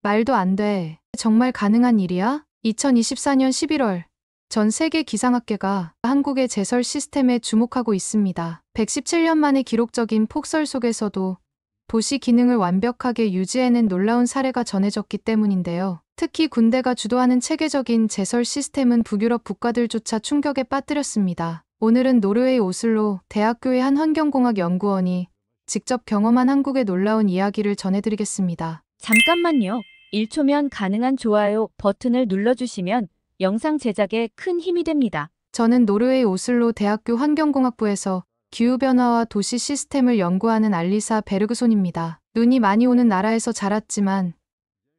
말도 안 돼. 정말 가능한 일이야? 2024년 11월 전 세계 기상학계가 한국의 제설 시스템에 주목하고 있습니다. 117년 만에 기록적인 폭설 속에서도 도시 기능을 완벽하게 유지해낸 놀라운 사례가 전해졌기 때문인데요. 특히 군대가 주도하는 체계적인 제설 시스템은 북유럽 국가들조차 충격에 빠뜨렸습니다. 오늘은 노르웨이 오슬로 대학교의 한 환경공학 연구원이 직접 경험한 한국의 놀라운 이야기를 전해드리겠습니다. 잠깐만요. 1초면 가능한 좋아요 버튼을 눌러주시면 영상 제작에 큰 힘이 됩니다. 저는 노르웨이 오슬로 대학교 환경공학부에서 기후변화와 도시 시스템을 연구하는 알리사 베르그손입니다. 눈이 많이 오는 나라에서 자랐지만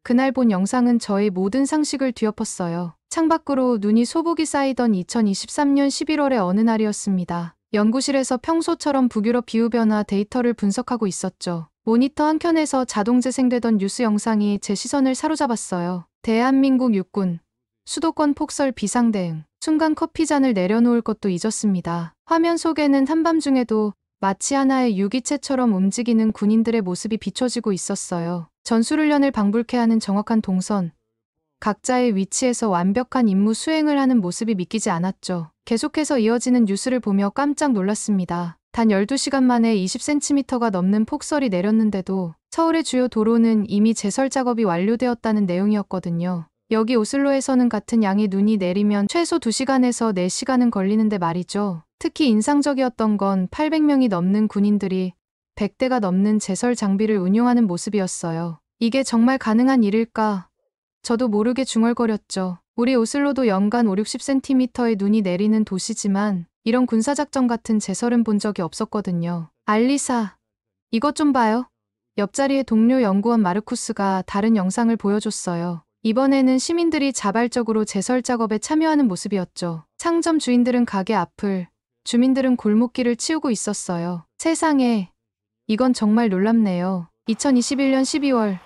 그날 본 영상은 저의 모든 상식을 뒤엎었어요. 창밖으로 눈이 소복이 쌓이던 2023년 11월의 어느 날이었습니다. 연구실에서 평소처럼 북유럽 기후변화 데이터를 분석하고 있었죠. 모니터 한켠에서 자동 재생되던 뉴스 영상이 제 시선을 사로잡았어요. 대한민국 육군 수도권 폭설 비상대응. 순간 커피잔을 내려놓을 것도 잊었습니다. 화면 속에는 한밤중에도 마치 하나의 유기체처럼 움직이는 군인들의 모습이 비춰지고 있었어요. 전술훈련을 방불케 하는 정확한 동선. 각자의 위치에서 완벽한 임무 수행을 하는 모습이 믿기지 않았죠. 계속해서 이어지는 뉴스를 보며 깜짝 놀랐습니다. 단 12시간 만에 20cm가 넘는 폭설이 내렸는데도 서울의 주요 도로는 이미 제설 작업이 완료되었다는 내용이었거든요. 여기 오슬로에서는 같은 양의 눈이 내리면 최소 2시간에서 4시간은 걸리는데 말이죠. 특히 인상적이었던 건 800명이 넘는 군인들이 100대가 넘는 제설 장비를 운용하는 모습이었어요. 이게 정말 가능한 일일까? 저도 모르게 중얼거렸죠. 우리 오슬로도 연간 5, 60cm의 눈이 내리는 도시지만 이런 군사작전 같은 제설은 본 적이 없었거든요. 알리사, 이것 좀 봐요. 옆자리의 동료 연구원 마르쿠스가 다른 영상을 보여줬어요. 이번에는 시민들이 자발적으로 제설 작업에 참여하는 모습이었죠. 상점 주인들은 가게 앞을, 주민들은 골목길을 치우고 있었어요. 세상에, 이건 정말 놀랍네요. 2021년 12월,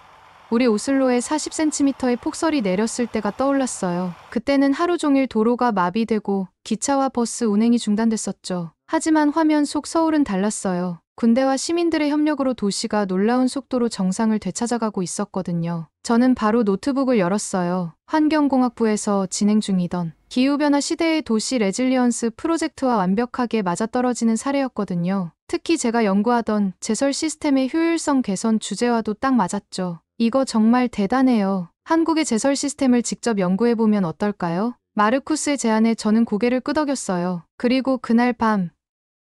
우리 오슬로에 40cm의 폭설이 내렸을 때가 떠올랐어요. 그때는 하루 종일 도로가 마비되고 기차와 버스 운행이 중단됐었죠. 하지만 화면 속 서울은 달랐어요. 군대와 시민들의 협력으로 도시가 놀라운 속도로 정상을 되찾아가고 있었거든요. 저는 바로 노트북을 열었어요. 환경공학부에서 진행 중이던 기후변화 시대의 도시 레질리언스 프로젝트와 완벽하게 맞아떨어지는 사례였거든요. 특히 제가 연구하던 제설 시스템의 효율성 개선 주제와도 딱 맞았죠. 이거 정말 대단해요. 한국의 제설 시스템을 직접 연구해보면 어떨까요? 마르쿠스의 제안에 저는 고개를 끄덕였어요. 그리고 그날 밤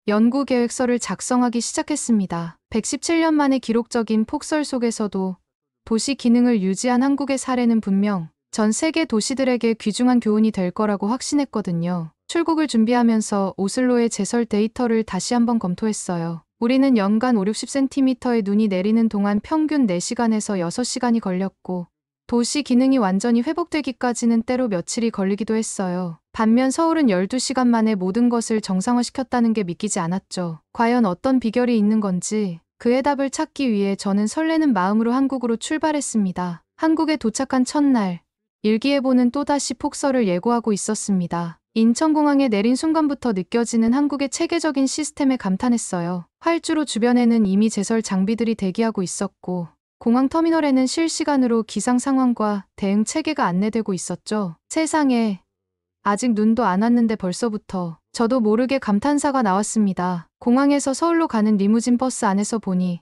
연구 계획서를 작성하기 시작했습니다. 117년 만에 기록적인 폭설 속에서도 도시 기능을 유지한 한국의 사례는 분명 전 세계 도시들에게 귀중한 교훈이 될 거라고 확신했거든요. 출국을 준비하면서 오슬로의 제설 데이터를 다시 한번 검토했어요. 우리는 연간 5, 60cm의 눈이 내리는 동안 평균 4시간에서 6시간이 걸렸고 도시 기능이 완전히 회복되기까지는 때로 며칠이 걸리기도 했어요. 반면 서울은 12시간 만에 모든 것을 정상화시켰다는 게 믿기지 않았죠. 과연 어떤 비결이 있는 건지 그 해답을 찾기 위해 저는 설레는 마음으로 한국으로 출발했습니다. 한국에 도착한 첫날, 일기예보는 또다시 폭설을 예고하고 있었습니다. 인천공항에 내린 순간부터 느껴지는 한국의 체계적인 시스템에 감탄했어요. 활주로 주변에는 이미 제설 장비들이 대기하고 있었고 공항 터미널에는 실시간으로 기상 상황과 대응 체계가 안내되고 있었죠. 세상에, 아직 눈도 안 왔는데 벌써부터 저도 모르게 감탄사가 나왔습니다. 공항에서 서울로 가는 리무진 버스 안에서 보니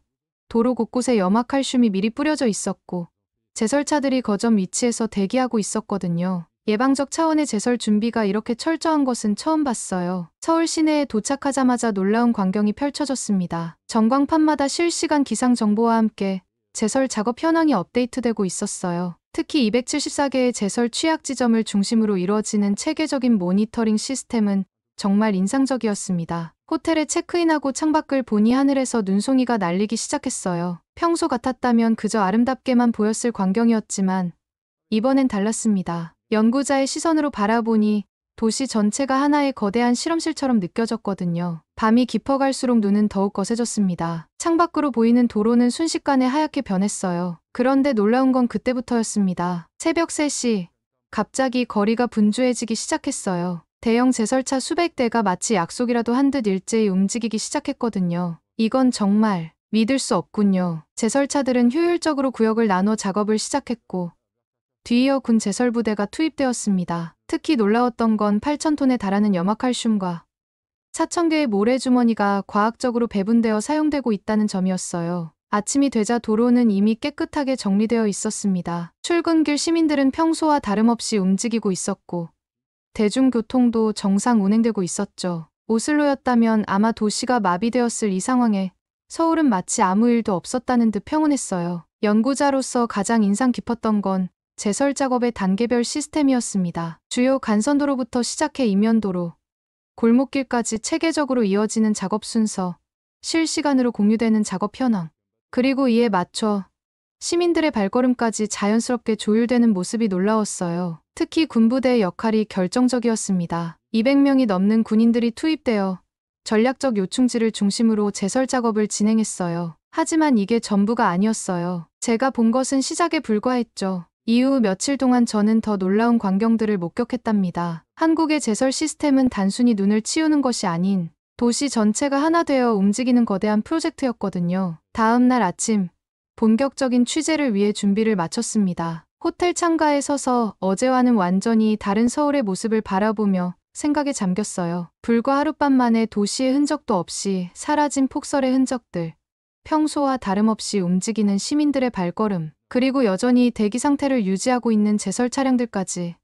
도로 곳곳에 염화칼슘이 미리 뿌려져 있었고 제설차들이 거점 위치에서 대기하고 있었거든요. 예방적 차원의 제설 준비가 이렇게 철저한 것은 처음 봤어요. 서울 시내에 도착하자마자 놀라운 광경이 펼쳐졌습니다. 전광판마다 실시간 기상 정보와 함께 제설 작업 현황이 업데이트되고 있었어요. 특히 274개의 제설 취약 지점을 중심으로 이루어지는 체계적인 모니터링 시스템은 정말 인상적이었습니다. 호텔에 체크인하고 창밖을 보니 하늘에서 눈송이가 날리기 시작했어요. 평소 같았다면 그저 아름답게만 보였을 광경이었지만 이번엔 달랐습니다. 연구자의 시선으로 바라보니 도시 전체가 하나의 거대한 실험실처럼 느껴졌거든요. 밤이 깊어갈수록 눈은 더욱 거세졌습니다. 창밖으로 보이는 도로는 순식간에 하얗게 변했어요. 그런데 놀라운 건 그때부터였습니다. 새벽 3시, 갑자기 거리가 분주해지기 시작했어요. 대형 제설차 수백 대가 마치 약속이라도 한 듯 일제히 움직이기 시작했거든요. 이건 정말 믿을 수 없군요. 제설차들은 효율적으로 구역을 나눠 작업을 시작했고 뒤이어 군 제설부대가 투입되었습니다. 특히 놀라웠던 건 8,000톤에 달하는 염화칼슘과 4,000개의 모래주머니가 과학적으로 배분되어 사용되고 있다는 점이었어요. 아침이 되자 도로는 이미 깨끗하게 정리되어 있었습니다. 출근길 시민들은 평소와 다름없이 움직이고 있었고 대중교통도 정상 운행되고 있었죠. 오슬로였다면 아마 도시가 마비되었을 이 상황에 서울은 마치 아무 일도 없었다는 듯 평온했어요. 연구자로서 가장 인상 깊었던 건 제설 작업의 단계별 시스템이었습니다. 주요 간선도로부터 시작해 이면도로, 골목길까지 체계적으로 이어지는 작업 순서, 실시간으로 공유되는 작업 현황, 그리고 이에 맞춰 시민들의 발걸음까지 자연스럽게 조율되는 모습이 놀라웠어요. 특히 군부대의 역할이 결정적이었습니다. 200명이 넘는 군인들이 투입되어 전략적 요충지를 중심으로 제설 작업을 진행했어요. 하지만 이게 전부가 아니었어요. 제가 본 것은 시작에 불과했죠. 이후 며칠 동안 저는 더 놀라운 광경들을 목격했답니다. 한국의 제설 시스템은 단순히 눈을 치우는 것이 아닌 도시 전체가 하나 되어 움직이는 거대한 프로젝트였거든요. 다음 날 아침, 본격적인 취재를 위해 준비를 마쳤습니다. 호텔 창가에 서서 어제와는 완전히 다른 서울의 모습을 바라보며 생각에 잠겼어요. 불과 하룻밤 만에 도시의 흔적도 없이 사라진 폭설의 흔적들, 평소와 다름없이 움직이는 시민들의 발걸음, 그리고 여전히 대기 상태를 유지하고 있는 제설 차량들까지.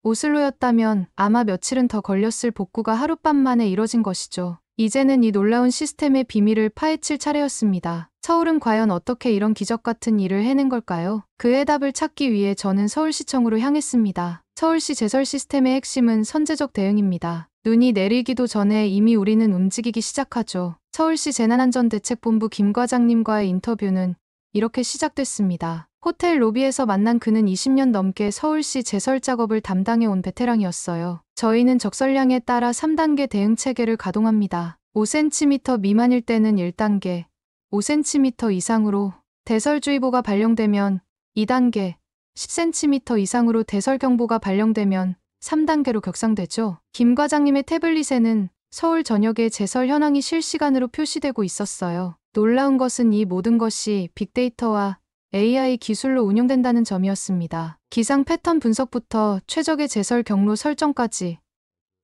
오슬로였다면 아마 며칠은 더 걸렸을 복구가 하룻밤 만에 이뤄진 것이죠. 이제는 이 놀라운 시스템의 비밀을 파헤칠 차례였습니다. 서울은 과연 어떻게 이런 기적 같은 일을 해낸 걸까요? 그 해답을 찾기 위해 저는 서울시청으로 향했습니다. 서울시 제설 시스템의 핵심은 선제적 대응입니다. 눈이 내리기도 전에 이미 우리는 움직이기 시작하죠. 서울시 재난안전대책본부 김 과장님과의 인터뷰는 이렇게 시작됐습니다. 호텔 로비에서 만난 그는 20년 넘게 서울시 제설 작업을 담당해온 베테랑이었어요. 저희는 적설량에 따라 3단계 대응 체계를 가동합니다. 5cm 미만일 때는 1단계, 5cm 이상으로 대설주의보가 발령되면 2단계, 10cm 이상으로 대설경보가 발령되면 3단계로 격상되죠. 김 과장님의 태블릿에는 서울 전역의 제설 현황이 실시간으로 표시되고 있었어요. 놀라운 것은 이 모든 것이 빅데이터와 AI 기술로 운영된다는 점이었습니다. 기상 패턴 분석부터 최적의 제설 경로 설정까지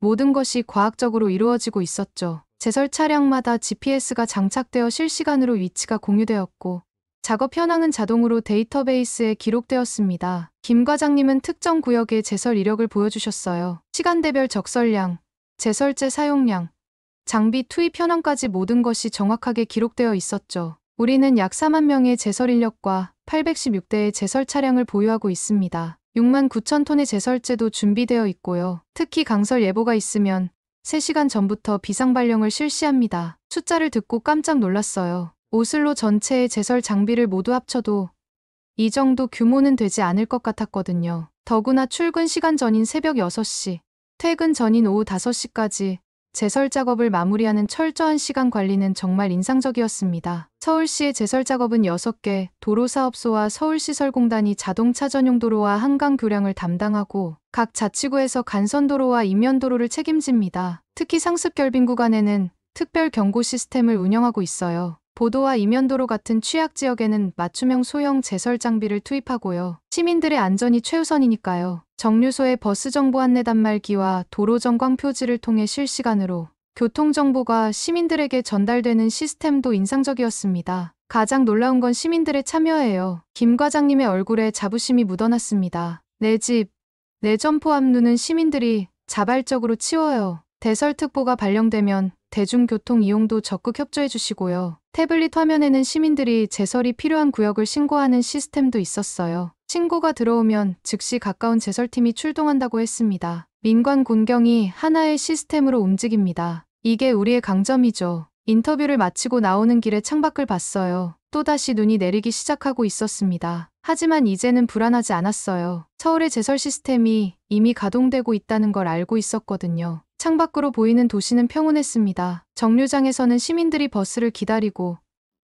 모든 것이 과학적으로 이루어지고 있었죠. 제설 차량마다 GPS가 장착되어 실시간으로 위치가 공유되었고 작업 현황은 자동으로 데이터베이스에 기록되었습니다. 김 과장님은 특정 구역의 제설 이력을 보여주셨어요. 시간대별 적설량, 제설제 사용량, 장비 투입 현황까지 모든 것이 정확하게 기록되어 있었죠. 우리는 약 4만 명의 제설 인력과 816대의 제설 차량을 보유하고 있습니다. 6만 9천 톤의 제설제도 준비되어 있고요. 특히 강설 예보가 있으면 3시간 전부터 비상발령을 실시합니다. 숫자를 듣고 깜짝 놀랐어요. 오슬로 전체의 제설 장비를 모두 합쳐도 이 정도 규모는 되지 않을 것 같았거든요. 더구나 출근 시간 전인 새벽 6시, 퇴근 전인 오후 5시까지 제설 작업을 마무리하는 철저한 시간 관리는 정말 인상적이었습니다. 서울시의 제설 작업은 6개 도로사업소와 서울시설공단이 자동차 전용 도로와 한강 교량을 담당하고 각 자치구에서 간선도로와 이면도로를 책임집니다. 특히 상습 결빙 구간에는 특별 경고 시스템을 운영하고 있어요. 보도와 이면도로 같은 취약 지역에는 맞춤형 소형 제설 장비를 투입하고요. 시민들의 안전이 최우선이니까요. 정류소의 버스 정보 안내 단말기와 도로 전광 표지를 통해 실시간으로 교통정보가 시민들에게 전달되는 시스템도 인상적이었습니다. 가장 놀라운 건 시민들의 참여예요. 김 과장님의 얼굴에 자부심이 묻어났습니다. 내 집, 내 점포 앞루는 시민들이 자발적으로 치워요. 대설특보가 발령되면 대중교통 이용도 적극 협조해 주시고요. 태블릿 화면에는 시민들이 제설이 필요한 구역을 신고하는 시스템도 있었어요. 신고가 들어오면 즉시 가까운 제설팀이 출동한다고 했습니다. 민관 군경이 하나의 시스템으로 움직입니다. 이게 우리의 강점이죠. 인터뷰를 마치고 나오는 길에 창밖을 봤어요. 또다시 눈이 내리기 시작하고 있었습니다. 하지만 이제는 불안하지 않았어요. 서울의 제설 시스템이 이미 가동되고 있다는 걸 알고 있었거든요. 창밖으로 보이는 도시는 평온했습니다. 정류장에서는 시민들이 버스를 기다리고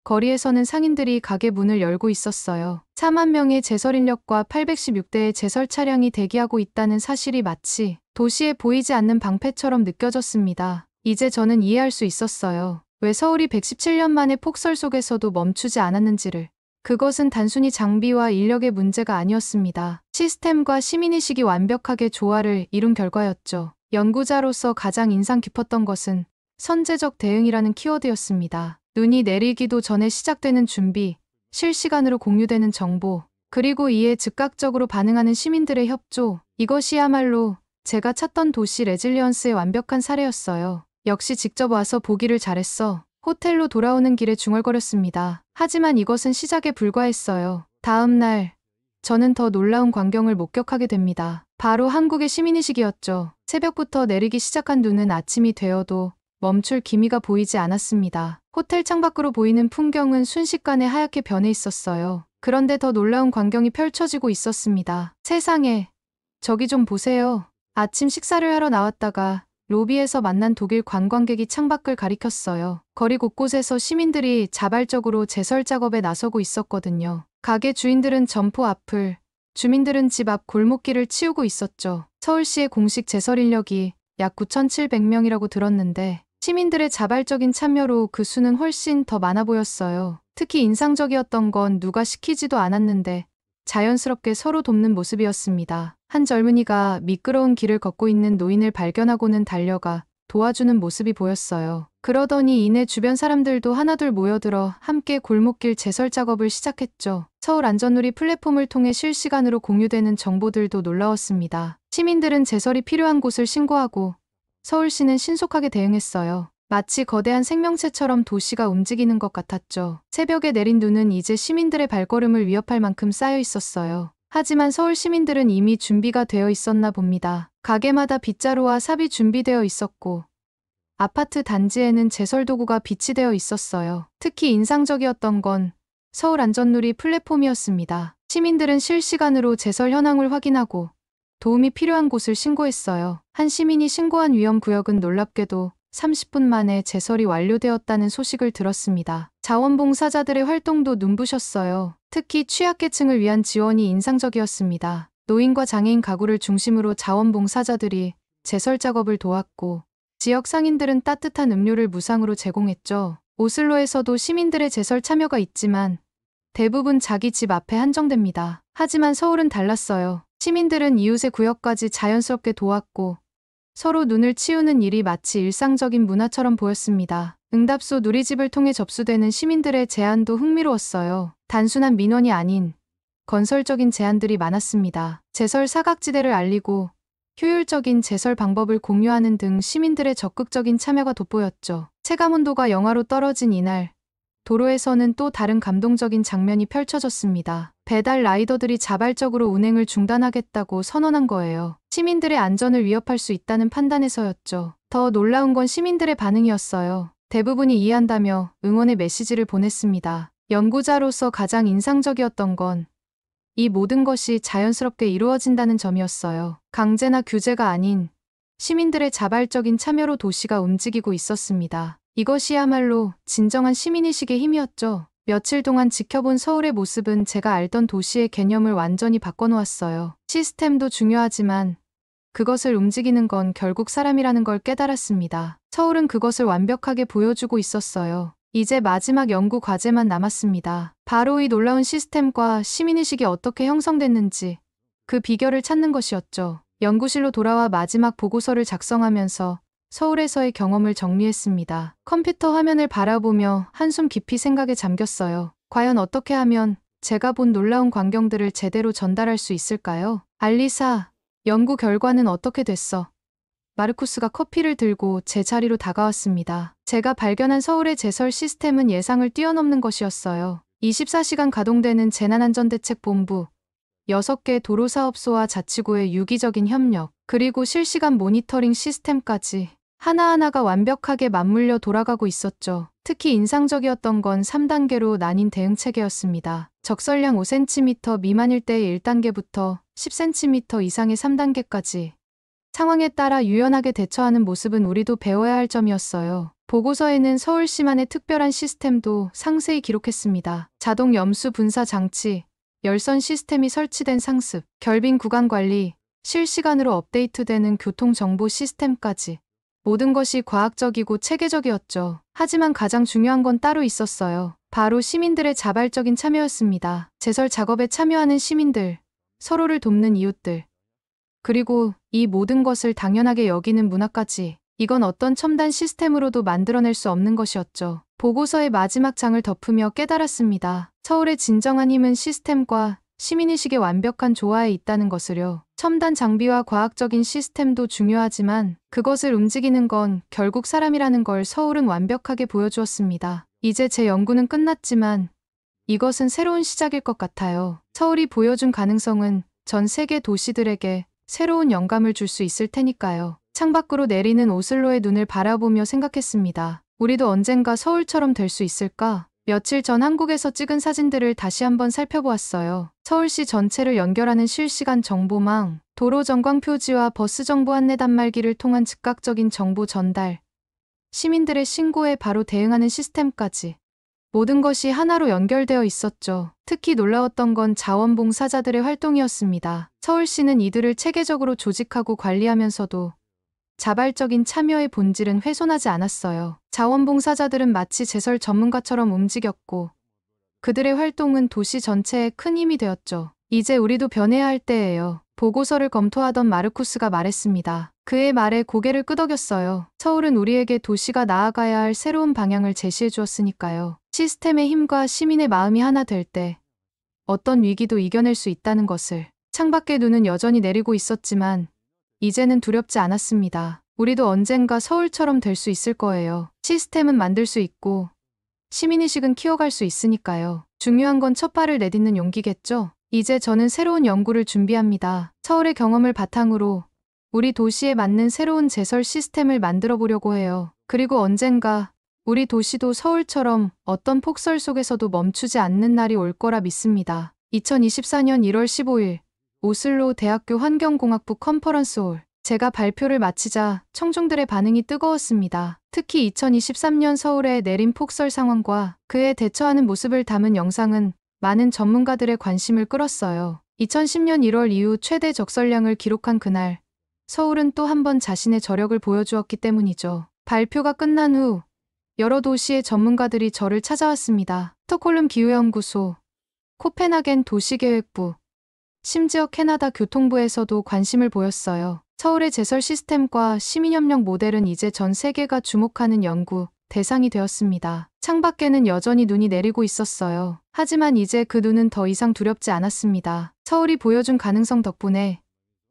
거리에서는 상인들이 가게 문을 열고 있었어요. 4만 명의 제설 인력과 816대의 제설 차량이 대기하고 있다는 사실이 마치 도시에 보이지 않는 방패처럼 느껴졌습니다. 이제 저는 이해할 수 있었어요. 왜 서울이 117년 만에 폭설 속에서도 멈추지 않았는지를. 그것은 단순히 장비와 인력의 문제가 아니었습니다. 시스템과 시민의식이 완벽하게 조화를 이룬 결과였죠. 연구자로서 가장 인상 깊었던 것은 선제적 대응이라는 키워드였습니다. 눈이 내리기도 전에 시작되는 준비, 실시간으로 공유되는 정보, 그리고 이에 즉각적으로 반응하는 시민들의 협조. 이것이야말로 제가 찾던 도시 레질리언스의 완벽한 사례였어요. 역시 직접 와서 보기를 잘했어. 호텔로 돌아오는 길에 중얼거렸습니다. 하지만 이것은 시작에 불과했어요. 다음 날, 저는 더 놀라운 광경을 목격하게 됩니다. 바로 한국의 시민의식이었죠. 새벽부터 내리기 시작한 눈은 아침이 되어도 멈출 기미가 보이지 않았습니다. 호텔 창밖으로 보이는 풍경은 순식간에 하얗게 변해 있었어요. 그런데 더 놀라운 광경이 펼쳐지고 있었습니다. 세상에, 저기 좀 보세요. 아침 식사를 하러 나왔다가 로비에서 만난 독일 관광객이 창밖을 가리켰어요. 거리 곳곳에서 시민들이 자발적으로 제설 작업에 나서고 있었거든요. 가게 주인들은 점포 앞을, 주민들은 집 앞 골목길을 치우고 있었죠. 서울시의 공식 제설 인력이 약 9,700명이라고 들었는데 시민들의 자발적인 참여로 그 수는 훨씬 더 많아 보였어요. 특히 인상적이었던 건 누가 시키지도 않았는데 자연스럽게 서로 돕는 모습이었습니다. 한 젊은이가 미끄러운 길을 걷고 있는 노인을 발견하고는 달려가 도와주는 모습이 보였어요. 그러더니 이내 주변 사람들도 하나둘 모여들어 함께 골목길 제설 작업을 시작했죠. 서울 안전누리 플랫폼을 통해 실시간으로 공유되는 정보들도 놀라웠습니다. 시민들은 제설이 필요한 곳을 신고하고 서울시는 신속하게 대응했어요. 마치 거대한 생명체처럼 도시가 움직이는 것 같았죠. 새벽에 내린 눈은 이제 시민들의 발걸음을 위협할 만큼 쌓여 있었어요. 하지만 서울 시민들은 이미 준비가 되어 있었나 봅니다. 가게마다 빗자루와 삽이 준비되어 있었고 아파트 단지에는 제설 도구가 비치되어 있었어요. 특히 인상적이었던 건 서울 안전누리 플랫폼이었습니다. 시민들은 실시간으로 제설 현황을 확인하고 도움이 필요한 곳을 신고했어요. 한 시민이 신고한 위험구역은 놀랍게도 30분 만에 제설이 완료되었다는 소식을 들었습니다. 자원봉사자들의 활동도 눈부셨어요. 특히 취약계층을 위한 지원이 인상적이었습니다. 노인과 장애인 가구를 중심으로 자원봉사자들이 제설 작업을 도왔고 지역 상인들은 따뜻한 음료를 무상으로 제공했죠. 오슬로에서도 시민들의 제설 참여가 있지만 대부분 자기 집 앞에 한정됩니다. 하지만 서울은 달랐어요. 시민들은 이웃의 구역까지 자연스럽게 도왔고 서로 눈을 치우는 일이 마치 일상적인 문화처럼 보였습니다. 응답소 누리집을 통해 접수되는 시민들의 제안도 흥미로웠어요. 단순한 민원이 아닌 건설적인 제안들이 많았습니다. 제설 사각지대를 알리고 효율적인 제설 방법을 공유하는 등 시민들의 적극적인 참여가 돋보였죠. 체감온도가 영하로 떨어진 이날, 도로에서는 또 다른 감동적인 장면이 펼쳐졌습니다. 배달 라이더들이 자발적으로 운행을 중단하겠다고 선언한 거예요. 시민들의 안전을 위협할 수 있다는 판단에서였죠. 더 놀라운 건 시민들의 반응이었어요. 대부분이 이해한다며 응원의 메시지를 보냈습니다. 연구자로서 가장 인상적이었던 건 이 모든 것이 자연스럽게 이루어진다는 점이었어요. 강제나 규제가 아닌 시민들의 자발적인 참여로 도시가 움직이고 있었습니다. 이것이야말로 진정한 시민의식의 힘이었죠. 며칠 동안 지켜본 서울의 모습은 제가 알던 도시의 개념을 완전히 바꿔놓았어요. 시스템도 중요하지만 그것을 움직이는 건 결국 사람이라는 걸 깨달았습니다. 서울은 그것을 완벽하게 보여주고 있었어요. 이제 마지막 연구 과제만 남았습니다. 바로 이 놀라운 시스템과 시민의식이 어떻게 형성됐는지 그 비결을 찾는 것이었죠. 연구실로 돌아와 마지막 보고서를 작성하면서 서울에서의 경험을 정리했습니다. 컴퓨터 화면을 바라보며 한숨 깊이 생각에 잠겼어요. 과연 어떻게 하면 제가 본 놀라운 광경들을 제대로 전달할 수 있을까요? 알리사, 연구 결과는 어떻게 됐어? 마르쿠스가 커피를 들고 제 자리로 다가왔습니다. 제가 발견한 서울의 제설 시스템은 예상을 뛰어넘는 것이었어요. 24시간 가동되는 재난안전대책본부, 6개 도로사업소와 자치구의 유기적인 협력, 그리고 실시간 모니터링 시스템까지 하나하나가 완벽하게 맞물려 돌아가고 있었죠. 특히 인상적이었던 건 3단계로 나뉜 대응체계였습니다. 적설량 5cm 미만일 때의 1단계부터 10cm 이상의 3단계까지 상황에 따라 유연하게 대처하는 모습은 우리도 배워야 할 점이었어요. 보고서에는 서울시만의 특별한 시스템도 상세히 기록했습니다. 자동 염수 분사 장치, 열선 시스템이 설치된 상습, 결빙 구간 관리, 실시간으로 업데이트되는 교통정보 시스템까지 모든 것이 과학적이고 체계적이었죠. 하지만 가장 중요한 건 따로 있었어요. 바로 시민들의 자발적인 참여였습니다. 제설 작업에 참여하는 시민들, 서로를 돕는 이웃들, 그리고 이 모든 것을 당연하게 여기는 문화까지. 이건 어떤 첨단 시스템으로도 만들어낼 수 없는 것이었죠. 보고서의 마지막 장을 덮으며 깨달았습니다. 서울의 진정한 힘은 시스템과 시민의식의 완벽한 조화에 있다는 것을요. 첨단 장비와 과학적인 시스템도 중요하지만 그것을 움직이는 건 결국 사람이라는 걸 서울은 완벽하게 보여주었습니다. 이제 제 연구는 끝났지만 이것은 새로운 시작일 것 같아요. 서울이 보여준 가능성은 전 세계 도시들에게 새로운 영감을 줄 수 있을 테니까요. 창밖으로 내리는 오슬로의 눈을 바라보며 생각했습니다. 우리도 언젠가 서울처럼 될 수 있을까? 며칠 전 한국에서 찍은 사진들을 다시 한번 살펴보았어요. 서울시 전체를 연결하는 실시간 정보망, 도로 전광 표지와 버스 정보 안내 단말기를 통한 즉각적인 정보 전달, 시민들의 신고에 바로 대응하는 시스템까지. 모든 것이 하나로 연결되어 있었죠. 특히 놀라웠던 건 자원봉사자들의 활동이었습니다. 서울시는 이들을 체계적으로 조직하고 관리하면서도 자발적인 참여의 본질은 훼손하지 않았어요. 자원봉사자들은 마치 제설 전문가처럼 움직였고 그들의 활동은 도시 전체에 큰 힘이 되었죠. 이제 우리도 변해야 할 때예요. 보고서를 검토하던 마르쿠스가 말했습니다. 그의 말에 고개를 끄덕였어요. 서울은 우리에게 도시가 나아가야 할 새로운 방향을 제시해 주었으니까요. 시스템의 힘과 시민의 마음이 하나 될 때 어떤 위기도 이겨낼 수 있다는 것을. 창밖에 눈은 여전히 내리고 있었지만 이제는 두렵지 않았습니다. 우리도 언젠가 서울처럼 될 수 있을 거예요. 시스템은 만들 수 있고 시민의식은 키워갈 수 있으니까요. 중요한 건 첫 발을 내딛는 용기겠죠? 이제 저는 새로운 연구를 준비합니다. 서울의 경험을 바탕으로 우리 도시에 맞는 새로운 제설 시스템을 만들어 보려고 해요. 그리고 언젠가 우리 도시도 서울처럼 어떤 폭설 속에서도 멈추지 않는 날이 올 거라 믿습니다. 2024년 1월 15일 오슬로 대학교 환경공학부 컨퍼런스홀. 제가 발표를 마치자 청중들의 반응이 뜨거웠습니다. 특히 2023년 서울에 내린 폭설 상황과 그에 대처하는 모습을 담은 영상은 많은 전문가들의 관심을 끌었어요. 2010년 1월 이후 최대 적설량을 기록한 그날, 서울은 또 한 번 자신의 저력을 보여주었기 때문이죠. 발표가 끝난 후 여러 도시의 전문가들이 저를 찾아왔습니다. 스톡홀름 기후연구소, 코펜하겐 도시계획부, 심지어 캐나다 교통부에서도 관심을 보였어요. 서울의 제설 시스템과 시민협력 모델은 이제 전 세계가 주목하는 연구 대상이 되었습니다. 창밖에는 여전히 눈이 내리고 있었어요. 하지만 이제 그 눈은 더 이상 두렵지 않았습니다. 서울이 보여준 가능성 덕분에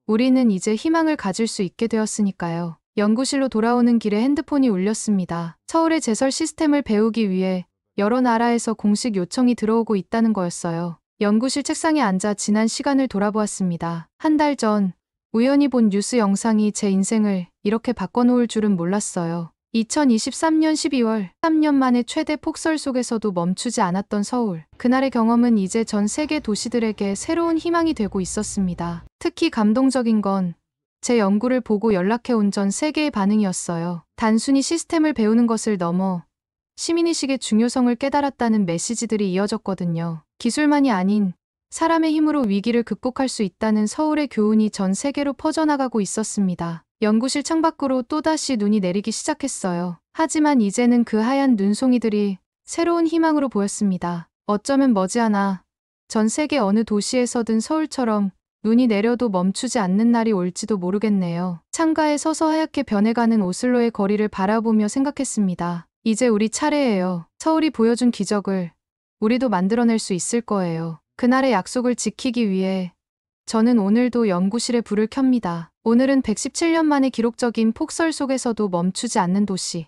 우리는 이제 희망을 가질 수 있게 되었으니까요. 연구실로 돌아오는 길에 핸드폰이 울렸습니다. 서울의 제설 시스템을 배우기 위해 여러 나라에서 공식 요청이 들어오고 있다는 거였어요. 연구실 책상에 앉아 지난 시간을 돌아보았습니다. 한 달 전 우연히 본 뉴스 영상이 제 인생을 이렇게 바꿔놓을 줄은 몰랐어요. 2023년 12월, 3년 만에 최대 폭설 속에서도 멈추지 않았던 서울. 그날의 경험은 이제 전 세계 도시들에게 새로운 희망이 되고 있었습니다. 특히 감동적인 건 제 연구를 보고 연락해온 전 세계의 반응이었어요. 단순히 시스템을 배우는 것을 넘어 시민의식의 중요성을 깨달았다는 메시지들이 이어졌거든요. 기술만이 아닌 사람의 힘으로 위기를 극복할 수 있다는 서울의 교훈이 전 세계로 퍼져나가고 있었습니다. 연구실 창밖으로 또다시 눈이 내리기 시작했어요. 하지만 이제는 그 하얀 눈송이들이 새로운 희망으로 보였습니다. 어쩌면 머지않아 전 세계 어느 도시에서든 서울처럼 눈이 내려도 멈추지 않는 날이 올지도 모르겠네요. 창가에 서서 하얗게 변해가는 오슬로의 거리를 바라보며 생각했습니다. 이제 우리 차례예요. 서울이 보여준 기적을 우리도 만들어낼 수 있을 거예요. 그날의 약속을 지키기 위해 저는 오늘도 연구실에 불을 켭니다. 오늘은 117년 만에 기록적인 폭설 속에서도 멈추지 않는 도시.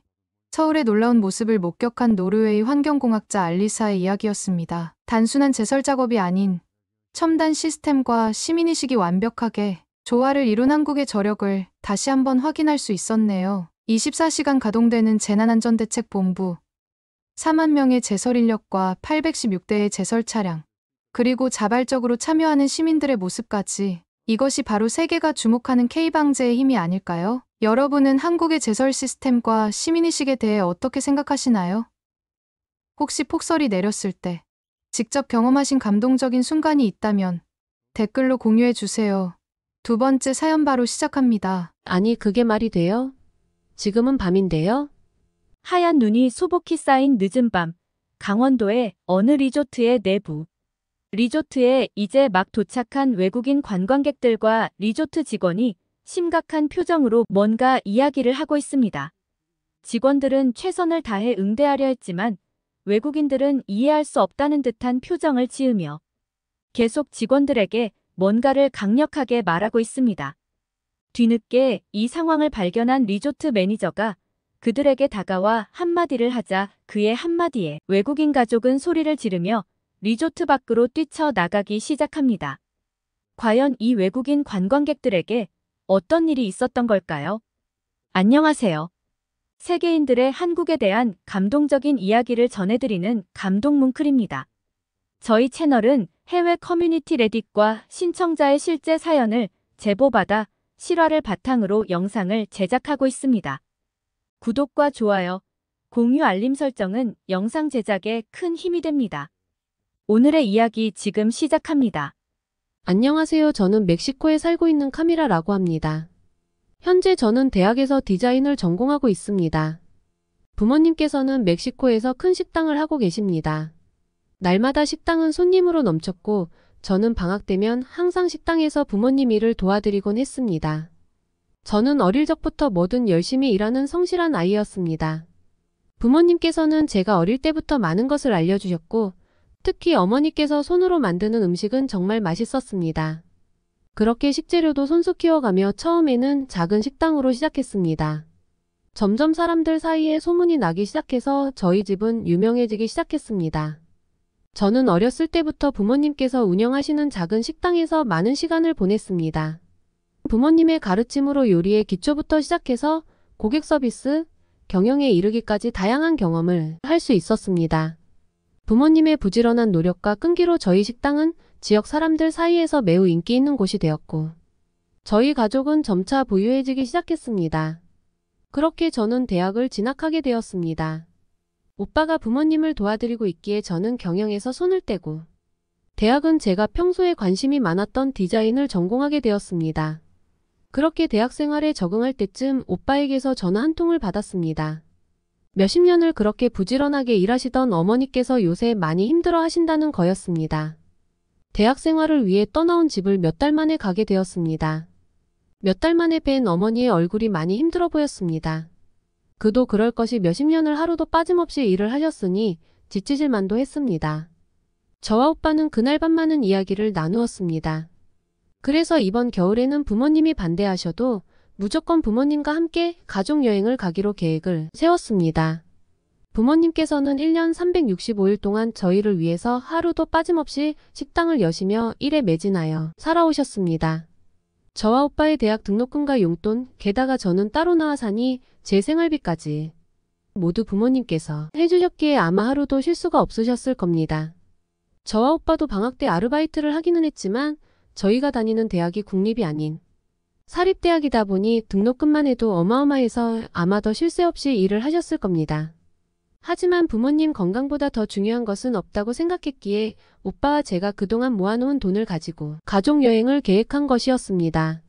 서울의 놀라운 모습을 목격한 노르웨이 환경공학자 알리사의 이야기였습니다. 단순한 제설 작업이 아닌 첨단 시스템과 시민의식이 완벽하게 조화를 이룬 한국의 저력을 다시 한번 확인할 수 있었네요. 24시간 가동되는 재난안전대책본부, 4만 명의 제설 인력과 816대의 제설 차량, 그리고 자발적으로 참여하는 시민들의 모습까지. 이것이 바로 세계가 주목하는 K방제의 힘이 아닐까요? 여러분은 한국의 제설 시스템과 시민의식에 대해 어떻게 생각하시나요? 혹시 폭설이 내렸을 때 직접 경험하신 감동적인 순간이 있다면 댓글로 공유해 주세요. 두 번째 사연 바로 시작합니다. 아니, 그게 말이 돼요? 지금은 밤인데요. 하얀 눈이 소복히 쌓인 늦은 밤, 강원도의 어느 리조트의 내부. 리조트에 이제 막 도착한 외국인 관광객들과 리조트 직원이 심각한 표정으로 뭔가 이야기를 하고 있습니다. 직원들은 최선을 다해 응대하려 했지만 외국인들은 이해할 수 없다는 듯한 표정을 지으며 계속 직원들에게 뭔가를 강력하게 말하고 있습니다. 뒤늦게 이 상황을 발견한 리조트 매니저가 그들에게 다가와 한마디를 하자 그의 한마디에 외국인 가족은 소리를 지르며 리조트 밖으로 뛰쳐나가기 시작합니다. 과연 이 외국인 관광객들에게 어떤 일이 있었던 걸까요? 안녕하세요. 세계인들의 한국에 대한 감동적인 이야기를 전해드리는 감동뭉클입니다. 저희 채널은 해외 커뮤니티 레딧과 신청자의 실제 사연을 제보받아 실화를 바탕으로 영상을 제작하고 있습니다. 구독과 좋아요, 공유 알림 설정은 영상 제작에 큰 힘이 됩니다. 오늘의 이야기 지금 시작합니다. 안녕하세요. 저는 멕시코에 살고 있는 카미라라고 합니다. 현재 저는 대학에서 디자인을 전공하고 있습니다. 부모님께서는 멕시코에서 큰 식당을 하고 계십니다. 날마다 식당은 손님으로 넘쳤고 저는 방학 때면 항상 식당에서 부모님 일을 도와드리곤 했습니다. 저는 어릴 적부터 뭐든 열심히 일하는 성실한 아이였습니다. 부모님께서는 제가 어릴 때부터 많은 것을 알려주셨고 특히 어머니께서 손으로 만드는 음식은 정말 맛있었습니다. 그렇게 식재료도 손수 키워가며 처음에는 작은 식당으로 시작했습니다. 점점 사람들 사이에 소문이 나기 시작해서 저희 집은 유명해지기 시작했습니다. 저는 어렸을 때부터 부모님께서 운영하시는 작은 식당에서 많은 시간을 보냈습니다. 부모님의 가르침으로 요리의 기초부터 시작해서 고객 서비스, 경영에 이르기까지 다양한 경험을 할 수 있었습니다. 부모님의 부지런한 노력과 끈기로 저희 식당은 지역 사람들 사이에서 매우 인기 있는 곳이 되었고 저희 가족은 점차 부유해지기 시작했습니다. 그렇게 저는 대학을 진학하게 되었습니다. 오빠가 부모님을 도와드리고 있기에 저는 경영에서 손을 떼고 대학은 제가 평소에 관심이 많았던 디자인을 전공하게 되었습니다. 그렇게 대학 생활에 적응할 때쯤 오빠에게서 전화 한 통을 받았습니다. 몇십 년을 그렇게 부지런하게 일하시던 어머니께서 요새 많이 힘들어 하신다는 거였습니다. 대학 생활을 위해 떠나온 집을 몇 달 만에 가게 되었습니다. 몇 달 만에 뵌 어머니의 얼굴이 많이 힘들어 보였습니다. 그도 그럴 것이 몇십 년을 하루도 빠짐없이 일을 하셨으니 지치질 만도 했습니다. 저와 오빠는 그날 밤 많은 이야기를 나누었습니다. 그래서 이번 겨울에는 부모님이 반대하셔도 무조건 부모님과 함께 가족여행을 가기로 계획을 세웠습니다. 부모님께서는 1년 365일 동안 저희를 위해서 하루도 빠짐없이 식당을 여시며 일에 매진하여 살아오셨습니다. 저와 오빠의 대학 등록금과 용돈, 게다가 저는 따로 나와 사니 제 생활비까지 모두 부모님께서 해주셨기에 아마 하루도 쉴 수가 없으셨을 겁니다. 저와 오빠도 방학 때 아르바이트를 하기는 했지만 저희가 다니는 대학이 국립이 아닌 사립대학이다 보니 등록금만 해도 어마어마해서 아마 더 쉴 새 없이 일을 하셨을 겁니다. 하지만 부모님 건강보다 더 중요한 것은 없다고 생각했기에 오빠와 제가 그동안 모아놓은 돈을 가지고 가족여행을 계획한 것이었습니다.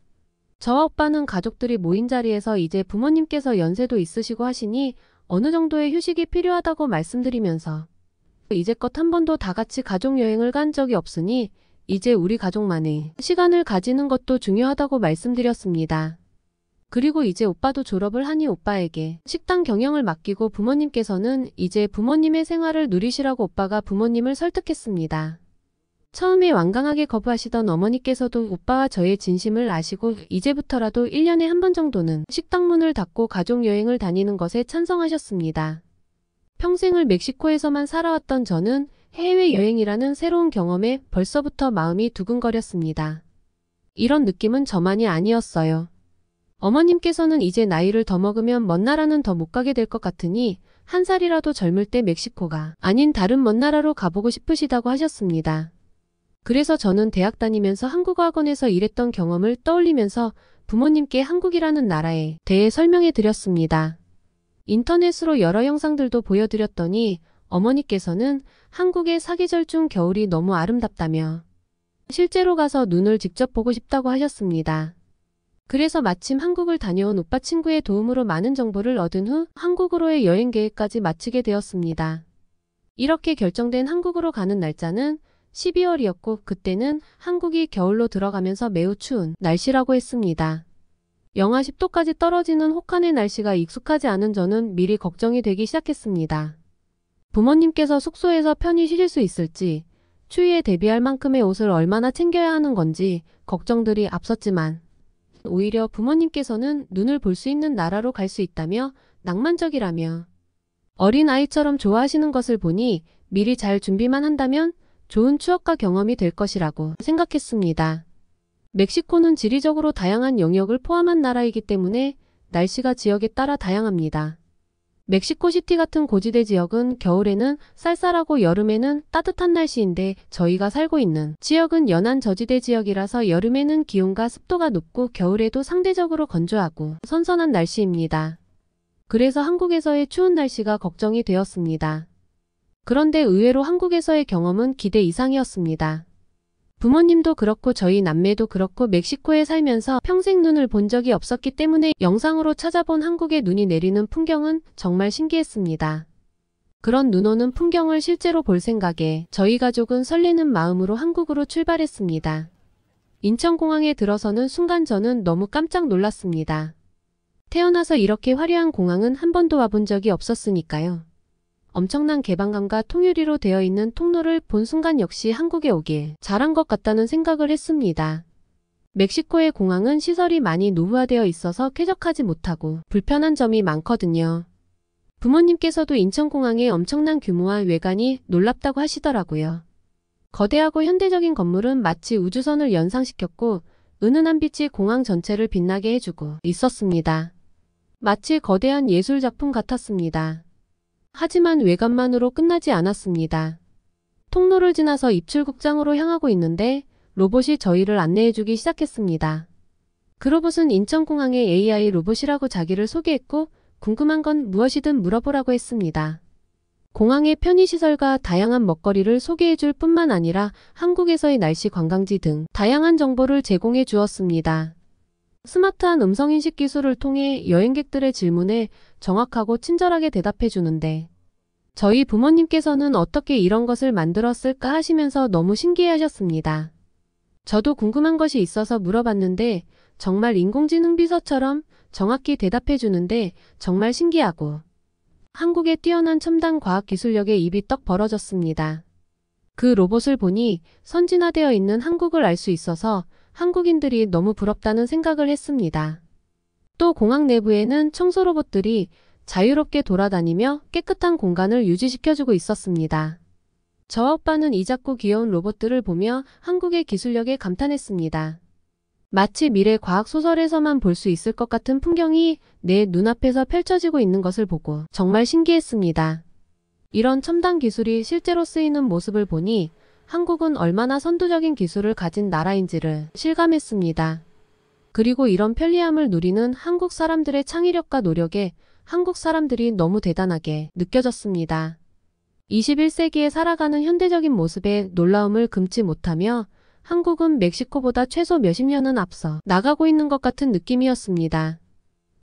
저와 오빠는 가족들이 모인 자리에서 이제 부모님께서 연세도 있으시고 하시니 어느 정도의 휴식이 필요하다고 말씀드리면서 이제껏 한 번도 다 같이 가족여행을 간 적이 없으니 이제 우리 가족만의 시간을 가지는 것도 중요하다고 말씀드렸습니다. 그리고 이제 오빠도 졸업을 하니 오빠에게 식당 경영을 맡기고 부모님께서는 이제 부모님의 생활을 누리시라고 오빠가 부모님을 설득했습니다. 처음에 완강하게 거부하시던 어머니께서도 오빠와 저의 진심을 아시고 이제부터라도 1년에 한 번 정도는 식당 문을 닫고 가족여행을 다니는 것에 찬성하셨습니다. 평생을 멕시코에서만 살아왔던 저는 해외여행이라는 새로운 경험에 벌써부터 마음이 두근거렸습니다. 이런 느낌은 저만이 아니었어요. 어머님께서는 이제 나이를 더 먹으면 먼 나라는 더 못 가게 될 것 같으니 한 살이라도 젊을 때 멕시코가 아닌 다른 먼 나라로 가보고 싶으시다고 하셨습니다. 그래서 저는 대학 다니면서 한국어 학원에서 일했던 경험을 떠올리면서 부모님께 한국이라는 나라에 대해 설명해 드렸습니다. 인터넷으로 여러 영상들도 보여드렸더니 어머니께서는 한국의 사계절 중 겨울이 너무 아름답다며 실제로 가서 눈을 직접 보고 싶다고 하셨습니다. 그래서 마침 한국을 다녀온 오빠 친구의 도움으로 많은 정보를 얻은 후 한국으로의 여행 계획까지 마치게 되었습니다. 이렇게 결정된 한국으로 가는 날짜는 12월이었고 그때는 한국이 겨울로 들어가면서 매우 추운 날씨라고 했습니다. 영하 10도까지 떨어지는 혹한의 날씨가 익숙하지 않은 저는 미리 걱정이 되기 시작했습니다. 부모님께서 숙소에서 편히 쉬실 수 있을지, 추위에 대비할 만큼의 옷을 얼마나 챙겨야 하는 건지 걱정들이 앞섰지만 오히려 부모님께서는 눈을 볼 수 있는 나라로 갈 수 있다며 낭만적이라며 어린아이처럼 좋아하시는 것을 보니 미리 잘 준비만 한다면 좋은 추억과 경험이 될 것이라고 생각했습니다. 멕시코는 지리적으로 다양한 영역을 포함한 나라이기 때문에 날씨가 지역에 따라 다양합니다. 멕시코시티 같은 고지대 지역은 겨울에는 쌀쌀하고 여름에는 따뜻한 날씨인데 저희가 살고 있는 지역은 연안 저지대 지역이라서 여름에는 기온과 습도가 높고 겨울에도 상대적으로 건조하고 선선한 날씨입니다. 그래서 한국에서의 추운 날씨가 걱정이 되었습니다. 그런데 의외로 한국에서의 경험은 기대 이상이었습니다. 부모님도 그렇고 저희 남매도 그렇고 멕시코에 살면서 평생 눈을 본 적이 없었기 때문에 영상으로 찾아본 한국의 눈이 내리는 풍경은 정말 신기했습니다. 그런 눈 오는 풍경을 실제로 볼 생각에 저희 가족은 설레는 마음으로 한국으로 출발했습니다. 인천공항에 들어서는 순간 저는 너무 깜짝 놀랐습니다. 태어나서 이렇게 화려한 공항은 한 번도 와본 적이 없었으니까요. 엄청난 개방감과 통유리로 되어 있는 통로를 본 순간 역시 한국에 오길 잘한 것 같다는 생각을 했습니다. 멕시코의 공항은 시설이 많이 노후화되어 있어서 쾌적하지 못하고 불편한 점이 많거든요. 부모님께서도 인천공항의 엄청난 규모와 외관이 놀랍다고 하시더라고요. 거대하고 현대적인 건물은 마치 우주선을 연상시켰고 은은한 빛이 공항 전체를 빛나게 해주고 있었습니다. 마치 거대한 예술작품 같았습니다. 하지만 외관만으로 끝나지 않았습니다. 통로를 지나서 입출국장으로 향하고 있는데 로봇이 저희를 안내해주기 시작했습니다. 그 로봇은 인천공항의 AI 로봇이라고 자기를 소개했고 궁금한 건 무엇이든 물어보라고 했습니다. 공항의 편의시설과 다양한 먹거리를 소개해줄 뿐만 아니라 한국에서의 날씨 관광지 등 다양한 정보를 제공해 주었습니다. 스마트한 음성인식 기술을 통해 여행객들의 질문에 정확하고 친절하게 대답해 주는데 저희 부모님께서는 어떻게 이런 것을 만들었을까 하시면서 너무 신기해하셨습니다. 저도 궁금한 것이 있어서 물어봤는데 정말 인공지능 비서처럼 정확히 대답해 주는데 정말 신기하고 한국의 뛰어난 첨단 과학 기술력에 입이 떡 벌어졌습니다. 그 로봇을 보니 선진화되어 있는 한국을 알 수 있어서 한국인들이 너무 부럽다는 생각을 했습니다. 또 공항 내부에는 청소 로봇들이 자유롭게 돌아다니며 깨끗한 공간을 유지시켜주고 있었습니다. 저와 오빠는 이 작고 귀여운 로봇들을 보며 한국의 기술력에 감탄했습니다. 마치 미래 과학 소설에서만 볼 수 있을 것 같은 풍경이 내 눈앞에서 펼쳐지고 있는 것을 보고 정말 신기했습니다. 이런 첨단 기술이 실제로 쓰이는 모습을 보니 한국은 얼마나 선두적인 기술을 가진 나라인지를 실감했습니다. 그리고 이런 편리함을 누리는 한국 사람들의 창의력과 노력에 한국 사람들이 너무 대단하게 느껴졌습니다. 21세기에 살아가는 현대적인 모습에 놀라움을 금치 못하며 한국은 멕시코보다 최소 몇십 년은 앞서 나가고 있는 것 같은 느낌이었습니다.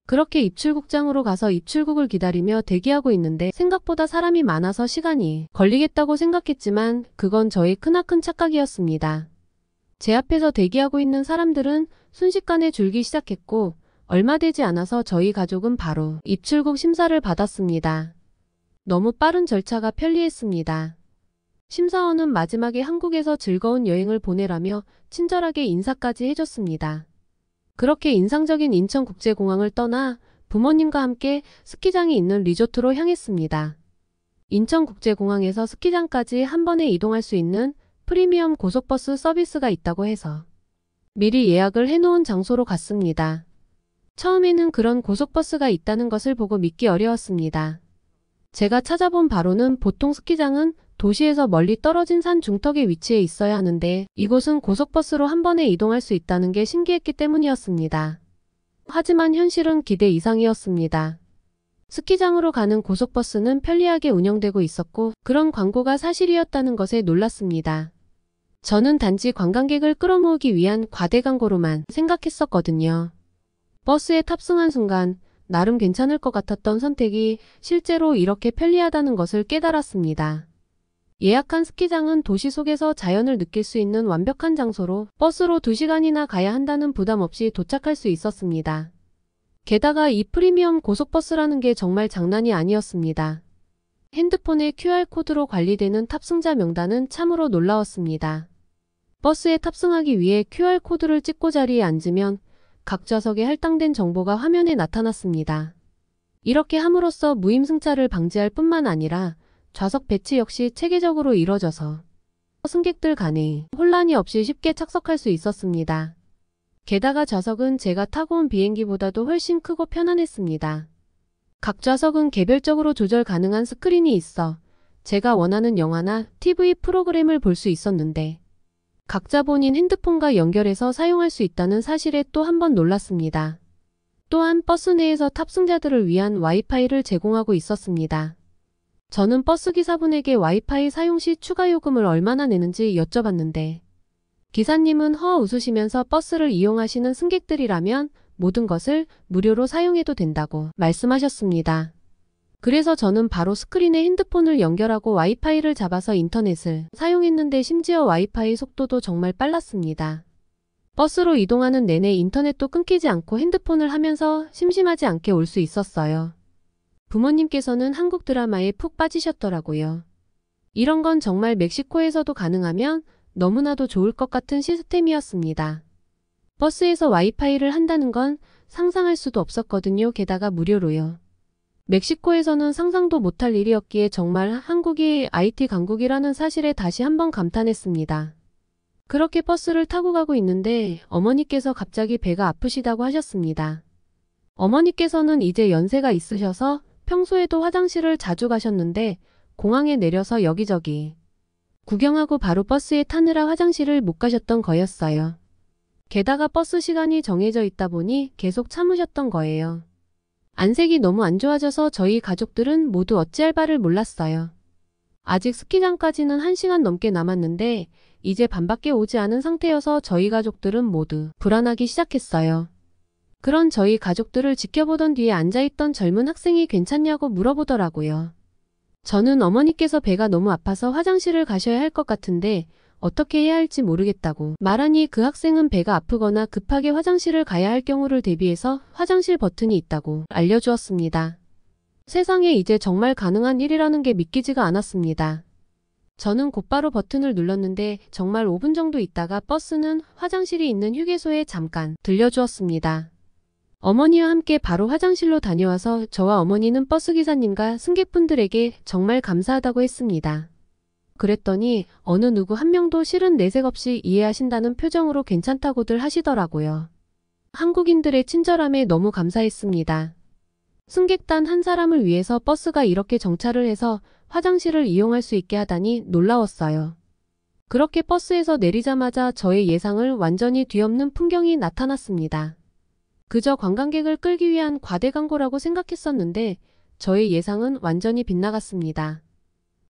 그렇게 입출국장으로 가서 입출국을 기다리며 대기하고 있는데 생각보다 사람이 많아서 시간이 걸리겠다고 생각했지만 그건 저의 크나큰 착각이었습니다. 제 앞에서 대기하고 있는 사람들은 순식간에 줄기 시작했고 얼마 되지 않아서 저희 가족은 바로 입출국 심사를 받았습니다. 너무 빠른 절차가 편리했습니다. 심사원은 마지막에 한국에서 즐거운 여행을 보내라며 친절하게 인사까지 해줬습니다. 그렇게 인상적인 인천국제공항을 떠나 부모님과 함께 스키장이 있는 리조트로 향했습니다. 인천국제공항에서 스키장까지 한 번에 이동할 수 있는 프리미엄 고속버스 서비스가 있다고 해서 미리 예약을 해놓은 장소로 갔습니다. 처음에는 그런 고속버스가 있다는 것을 보고 믿기 어려웠습니다. 제가 찾아본 바로는 보통 스키장은 도시에서 멀리 떨어진 산 중턱에 위치해 있어야 하는데 이곳은 고속버스로 한 번에 이동할 수 있다는 게 신기했기 때문이었습니다. 하지만 현실은 기대 이상이었습니다. 스키장으로 가는 고속버스는 편리하게 운영되고 있었고 그런 광고가 사실이었다는 것에 놀랐습니다. 저는 단지 관광객을 끌어모으기 위한 과대 광고로만 생각했었거든요. 버스에 탑승한 순간 나름 괜찮을 것 같았던 선택이 실제로 이렇게 편리하다는 것을 깨달았습니다. 예약한 스키장은 도시 속에서 자연을 느낄 수 있는 완벽한 장소로 버스로 2시간이나 가야 한다는 부담 없이 도착할 수 있었습니다. 게다가 이 프리미엄 고속버스라는 게 정말 장난이 아니었습니다. 핸드폰의 QR코드로 관리되는 탑승자 명단은 참으로 놀라웠습니다. 버스에 탑승하기 위해 QR코드를 찍고 자리에 앉으면 각 좌석에 할당된 정보가 화면에 나타났습니다. 이렇게 함으로써 무임승차를 방지할 뿐만 아니라 좌석 배치 역시 체계적으로 이뤄져서 승객들 간에 혼란이 없이 쉽게 착석할 수 있었습니다. 게다가 좌석은 제가 타고 온 비행기보다도 훨씬 크고 편안했습니다. 각 좌석은 개별적으로 조절 가능한 스크린이 있어 제가 원하는 영화나 TV 프로그램을 볼 수 있었는데 각자 본인 핸드폰과 연결해서 사용할 수 있다는 사실에 또 한 번 놀랐습니다. 또한 버스 내에서 탑승자들을 위한 와이파이를 제공하고 있었습니다. 저는 버스 기사분에게 와이파이 사용 시 추가 요금을 얼마나 내는지 여쭤봤는데 기사님은 허 웃으시면서 버스를 이용하시는 승객들이라면 모든 것을 무료로 사용해도 된다고 말씀하셨습니다. 그래서 저는 바로 스크린에 핸드폰을 연결하고 와이파이를 잡아서 인터넷을 사용했는데 심지어 와이파이 속도도 정말 빨랐습니다. 버스로 이동하는 내내 인터넷도 끊기지 않고 핸드폰을 하면서 심심하지 않게 올 수 있었어요. 부모님께서는 한국 드라마에 푹 빠지셨더라고요. 이런 건 정말 멕시코에서도 가능하면 너무나도 좋을 것 같은 시스템이었습니다. 버스에서 와이파이를 한다는 건 상상할 수도 없었거든요. 게다가 무료로요. 멕시코에서는 상상도 못할 일이었기에 정말 한국이 IT 강국이라는 사실에 다시 한번 감탄했습니다. 그렇게 버스를 타고 가고 있는데 어머니께서 갑자기 배가 아프시다고 하셨습니다. 어머니께서는 이제 연세가 있으셔서 평소에도 화장실을 자주 가셨는데 공항에 내려서 여기저기 구경하고 바로 버스에 타느라 화장실을 못 가셨던 거였어요. 게다가 버스 시간이 정해져 있다 보니 계속 참으셨던 거예요. 안색이 너무 안 좋아져서 저희 가족들은 모두 어찌할 바를 몰랐어요. 아직 스키장까지는 1시간 넘게 남았는데 이제 반밖에 오지 않은 상태여서 저희 가족들은 모두 불안하기 시작했어요. 그런 저희 가족들을 지켜보던 뒤에 앉아있던 젊은 학생이 괜찮냐고 물어보더라고요. 저는 어머니께서 배가 너무 아파서 화장실을 가셔야 할 것 같은데 어떻게 해야 할지 모르겠다고 말하니 그 학생은 배가 아프거나 급하게 화장실을 가야 할 경우를 대비해서 화장실 버튼이 있다고 알려주었습니다. 세상에 이제 정말 가능한 일이라는 게 믿기지가 않았습니다. 저는 곧바로 버튼을 눌렀는데 정말 5분 정도 있다가 버스는 화장실이 있는 휴게소에 잠깐 들려주었습니다. 어머니와 함께 바로 화장실로 다녀와서 저와 어머니는 버스기사님과 승객분들에게 정말 감사하다고 했습니다. 그랬더니 어느 누구 한 명도 실은 내색 없이 이해하신다는 표정으로 괜찮다고들 하시더라고요. 한국인들의 친절함에 너무 감사했습니다. 승객단 한 사람을 위해서 버스가 이렇게 정차를 해서 화장실을 이용할 수 있게 하다니 놀라웠어요. 그렇게 버스에서 내리자마자 저의 예상을 완전히 뒤엎는 풍경이 나타났습니다. 그저 관광객을 끌기 위한 과대 광고라고 생각했었는데 저의 예상은 완전히 빗나갔습니다.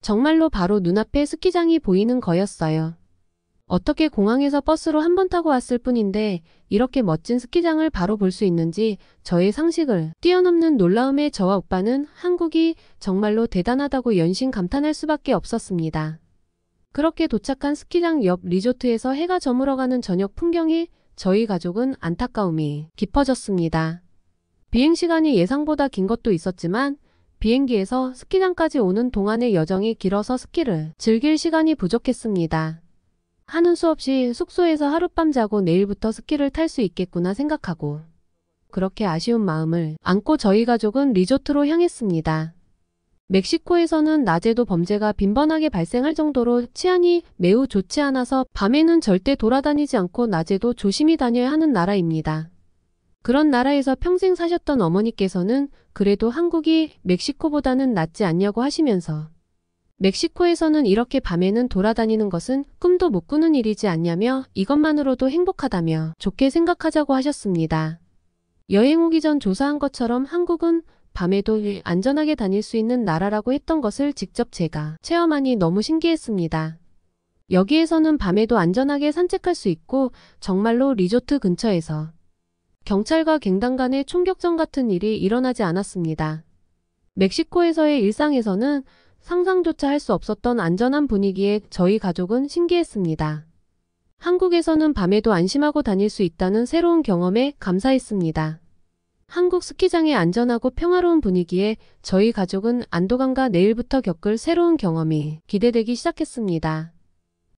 정말로 바로 눈앞에 스키장이 보이는 거였어요. 어떻게 공항에서 버스로 한 번 타고 왔을 뿐인데 이렇게 멋진 스키장을 바로 볼 수 있는지 저의 상식을 뛰어넘는 놀라움에 저와 오빠는 한국이 정말로 대단하다고 연신 감탄할 수밖에 없었습니다. 그렇게 도착한 스키장 옆 리조트에서 해가 저물어가는 저녁 풍경에 저희 가족은 안타까움이 깊어졌습니다. 비행시간이 예상보다 긴 것도 있었지만 비행기에서 스키장까지 오는 동안의 여정이 길어서 스키를 즐길 시간이 부족했습니다. 하는 수 없이 숙소에서 하룻밤 자고 내일부터 스키를 탈 수 있겠구나 생각하고 그렇게 아쉬운 마음을 안고 저희 가족은 리조트로 향했습니다. 멕시코에서는 낮에도 범죄가 빈번하게 발생할 정도로 치안이 매우 좋지 않아서 밤에는 절대 돌아다니지 않고 낮에도 조심히 다녀야 하는 나라입니다. 그런 나라에서 평생 사셨던 어머니께서는 그래도 한국이 멕시코보다는 낫지 않냐고 하시면서 멕시코에서는 이렇게 밤에는 돌아다니는 것은 꿈도 못 꾸는 일이지 않냐며 이것만으로도 행복하다며 좋게 생각하자고 하셨습니다. 여행 오기 전 조사한 것처럼 한국은 밤에도 안전하게 다닐 수 있는 나라라고 했던 것을 직접 제가 체험하니 너무 신기했습니다. 여기에서는 밤에도 안전하게 산책할 수 있고 정말로 리조트 근처에서 경찰과 갱단 간의 총격전 같은 일이 일어나지 않았습니다. 멕시코에서의 일상에서는 상상조차 할 수 없었던 안전한 분위기에 저희 가족은 신기했습니다. 한국에서는 밤에도 안심하고 다닐 수 있다는 새로운 경험에 감사했습니다. 한국 스키장의 안전하고 평화로운 분위기에 저희 가족은 안도감과 내일부터 겪을 새로운 경험이 기대되기 시작했습니다.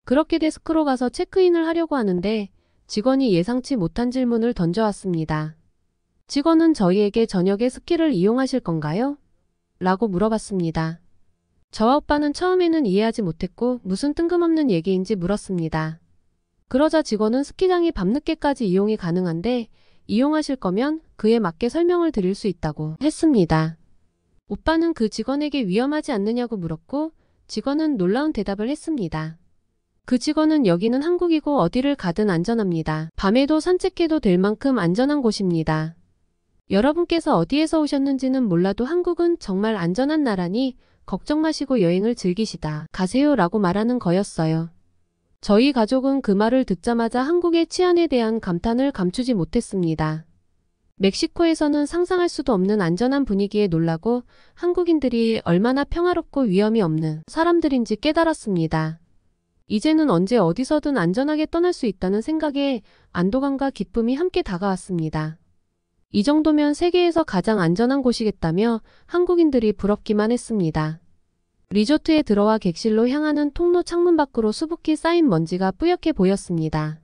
그렇게 데스크로 가서 체크인을 하려고 하는데 직원이 예상치 못한 질문을 던져왔습니다. 직원은 저희에게 저녁에 스키를 이용하실 건가요? 라고 물어봤습니다. 저와 오빠는 처음에는 이해하지 못했고 무슨 뜬금없는 얘기인지 물었습니다. 그러자 직원은 스키장이 밤늦게까지 이용이 가능한데 이용하실 거면 그에 맞게 설명을 드릴 수 있다고 했습니다. 오빠는 그 직원에게 위험하지 않느냐고 물었고 직원은 놀라운 대답을 했습니다. 그 직원은 여기는 한국이고 어디를 가든 안전합니다. 밤에도 산책해도 될 만큼 안전한 곳입니다. 여러분께서 어디에서 오셨는지는 몰라도 한국은 정말 안전한 나라니 걱정 마시고 여행을 즐기시다 가세요 라고 말하는 거였어요. 저희 가족은 그 말을 듣자마자 한국의 치안에 대한 감탄을 감추지 못했습니다. 멕시코에서는 상상할 수도 없는 안전한 분위기에 놀라고 한국인들이 얼마나 평화롭고 위험이 없는 사람들인지 깨달았습니다. 이제는 언제 어디서든 안전하게 떠날 수 있다는 생각에 안도감과 기쁨이 함께 다가왔습니다. 이 정도면 세계에서 가장 안전한 곳이겠다며 한국인들이 부럽기만 했습니다. 리조트에 들어와 객실로 향하는 통로 창문 밖으로 수북히 쌓인 먼지가 뿌옇게 보였습니다.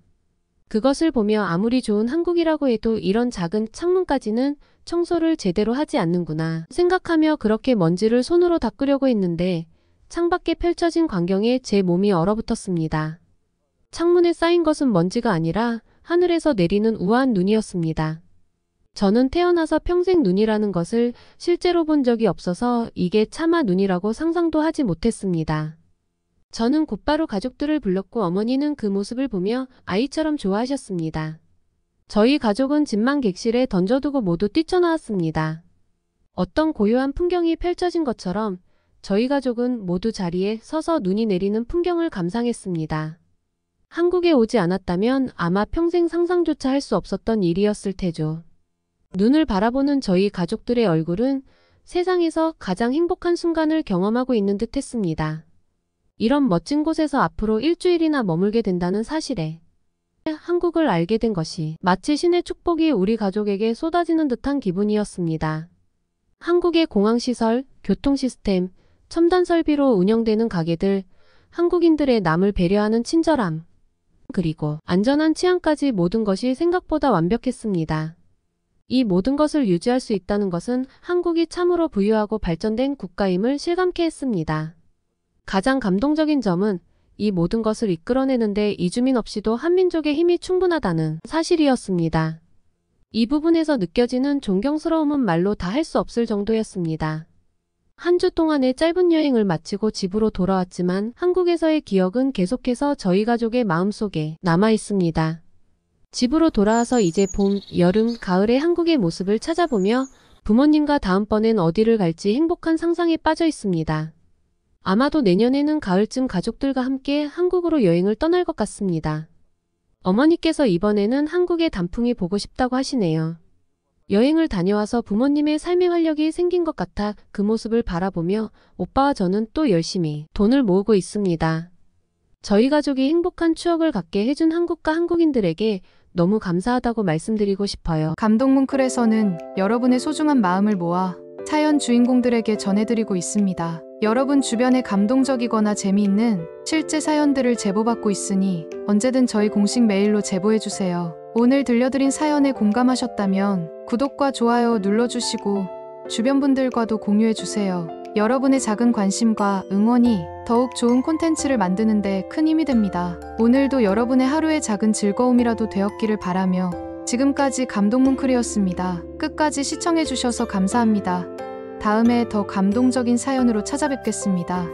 그것을 보며 아무리 좋은 한국이라고 해도 이런 작은 창문까지는 청소를 제대로 하지 않는구나 생각하며 그렇게 먼지를 손으로 닦으려고 했는데 창밖에 펼쳐진 광경에 제 몸이 얼어붙었습니다. 창문에 쌓인 것은 먼지가 아니라 하늘에서 내리는 우아한 눈이었습니다. 저는 태어나서 평생 눈이라는 것을 실제로 본 적이 없어서 이게 차마 눈이라고 상상도 하지 못했습니다. 저는 곧바로 가족들을 불렀고 어머니는 그 모습을 보며 아이처럼 좋아하셨습니다. 저희 가족은 짐만 객실에 던져두고 모두 뛰쳐나왔습니다. 어떤 고요한 풍경이 펼쳐진 것처럼 저희 가족은 모두 자리에 서서 눈이 내리는 풍경을 감상했습니다. 한국에 오지 않았다면 아마 평생 상상조차 할 수 없었던 일이었을 테죠. 눈을 바라보는 저희 가족들의 얼굴은 세상에서 가장 행복한 순간을 경험하고 있는 듯 했습니다. 이런 멋진 곳에서 앞으로 일주일이나 머물게 된다는 사실에 한국을 알게 된 것이 마치 신의 축복이 우리 가족에게 쏟아지는 듯한 기분이었습니다. 한국의 공항시설, 교통시스템, 첨단 설비로 운영되는 가게들, 한국인들의 남을 배려하는 친절함, 그리고 안전한 치안까지 모든 것이 생각보다 완벽했습니다. 이 모든 것을 유지할 수 있다는 것은 한국이 참으로 부유하고 발전된 국가임을 실감케 했습니다. 가장 감동적인 점은 이 모든 것을 이끌어내는데 이주민 없이도 한민족의 힘이 충분하다는 사실이었습니다. 이 부분에서 느껴지는 존경스러움은 말로 다 할 수 없을 정도였습니다. 한 주 동안의 짧은 여행을 마치고 집으로 돌아왔지만 한국에서의 기억은 계속해서 저희 가족의 마음속에 남아 있습니다. 집으로 돌아와서 이제 봄, 여름, 가을의 한국의 모습을 찾아보며 부모님과 다음번엔 어디를 갈지 행복한 상상에 빠져 있습니다. 아마도 내년에는 가을쯤 가족들과 함께 한국으로 여행을 떠날 것 같습니다. 어머니께서 이번에는 한국의 단풍이 보고 싶다고 하시네요. 여행을 다녀와서 부모님의 삶의 활력이 생긴 것 같아 그 모습을 바라보며 오빠와 저는 또 열심히 돈을 모으고 있습니다. 저희 가족이 행복한 추억을 갖게 해준 한국과 한국인들에게 너무 감사하다고 말씀드리고 싶어요. 감동문클에서는 여러분의 소중한 마음을 모아 사연 주인공들에게 전해드리고 있습니다. 여러분 주변에 감동적이거나 재미있는 실제 사연들을 제보받고 있으니 언제든 저희 공식 메일로 제보해주세요. 오늘 들려드린 사연에 공감하셨다면 구독과 좋아요 눌러주시고 주변 분들과도 공유해주세요. 여러분의 작은 관심과 응원이 더욱 좋은 콘텐츠를 만드는데 큰 힘이 됩니다. 오늘도 여러분의 하루의 작은 즐거움이라도 되었기를 바라며 지금까지 감동문클이었습니다. 끝까지 시청해주셔서 감사합니다. 다음에 더 감동적인 사연으로 찾아뵙겠습니다.